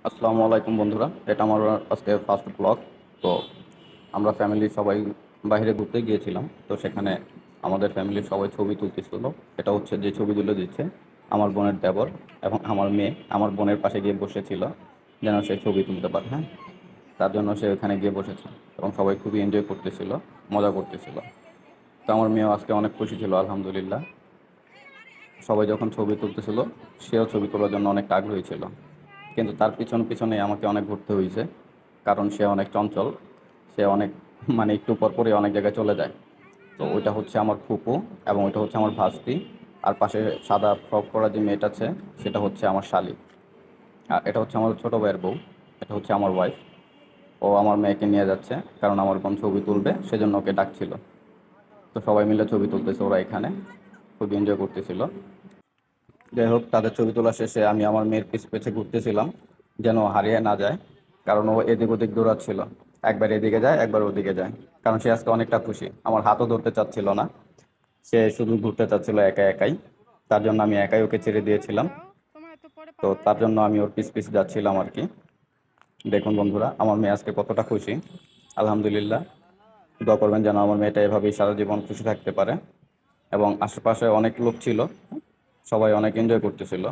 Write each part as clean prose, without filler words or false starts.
আসসালামু আলাইকুম বন্ধুরা, এটা আমার আজকে ফার্স্ট ব্লগ। তো আমরা ফ্যামিলির সবাই বাইরে ঘুরতে গিয়েছিলাম। তো সেখানে আমাদের ফ্যামিলির সবাই ছবি তুলতেছিল। এটা হচ্ছে যে ছবি তুলে দিচ্ছে আমার বোনের দেবর এবং আমার মেয়ে আমার বোনের পাশে গিয়ে বসেছিল যেন সে ছবি তুলতে পারে। হ্যাঁ, তার জন্য সে ওখানে গিয়ে বসেছে এবং সবাই খুবই এনজয় করতেছিল, মজা করতেছিল। তো আমার মেয়েও আজকে অনেক খুশি ছিল, আলহামদুলিল্লাহ। সবাই যখন ছবি তুলতেছিল সেও ছবি তোলার জন্য অনেক আগ্রহী ছিল, কিন্তু তার পিছন পিছনে আমাকে অনেক ঘুরতে হয়েছে, কারণ সে অনেক চঞ্চল। সে অনেক একটু পর পরই অনেক জায়গায় চলে যায়। তো ওইটা হচ্ছে আমার ফুপু এবং ওইটা হচ্ছে আমার ভাস্তি। আর পাশে সাদা ফ্রক পরা যে মেয়েটা আছে সেটা হচ্ছে আমার শালি। আর এটা হচ্ছে আমার ছোট ভাইয়ের বউ। এটা হচ্ছে আমার ওয়াইফ। ও আমার মেয়েকে নিয়ে যাচ্ছে, কারণ আমার বোন ছবি তুলবে সেজন্য ওকে ডাকছিল। তো সবাই মিলে ছবি তুলতেছে ওরা এখানে, খুব এনজয় করতেছিল। যাই হোক, তাদের ছবি তোলা শেষে আমি আমার মেয়ের পিছে ঘুরতেছিলাম যেন হারিয়ে না যায়, কারণ ও এদিক ওদিক দৌড়াচ্ছিল। একবার এদিকে যায় একবার ওদিকে যায়, কারণ সে আজকে অনেকটা খুশি। আমার হাতও ধরতে চাচ্ছিল না, সে শুধু ঘুরতে চাচ্ছিল একা একাই। তার জন্য আমি একাই ওকে ছেড়ে দিয়েছিলাম। তো তার জন্য আমি ওর পিছ পিছ যাচ্ছিলাম আর কি। দেখুন বন্ধুরা, আমার মেয়ে আজকে কতটা খুশি, আলহামদুলিল্লাহ। দোয়া করবেন যেন আমার মেয়েটা এভাবেই সারা জীবন খুশি থাকতে পারে। এবং আশেপাশে অনেক লোক ছিল, সবাই অনেক এনজয় করতেছিল।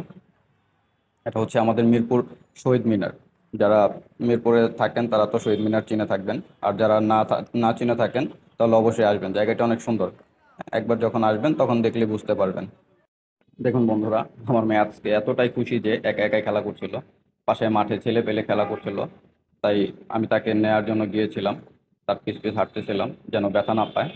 এটা হচ্ছে আমাদের মিরপুর শহীদ মিনার। যারা মিরপুরে থাকেন তারা তো শহীদ মিনার চিনে থাকবেন, আর যারা না চিনে থাকেন তাহলে অবশ্যই আসবেন, জায়গাটা অনেক সুন্দর। একবার যখন আসবেন তখন দেখলে বুঝতে পারবেন। দেখুন বন্ধুরা, আমার মেয়ে আজকে এতটাই খুশি যে একা একাই খেলা করছিল। পাশে মাঠে ছেলে পেলে খেলা করছিল, তাই আমি তাকে নেয়ার জন্য গিয়েছিলাম। তার পিছ পিছ হাঁটতেছিলাম যেন ব্যথা না পায়।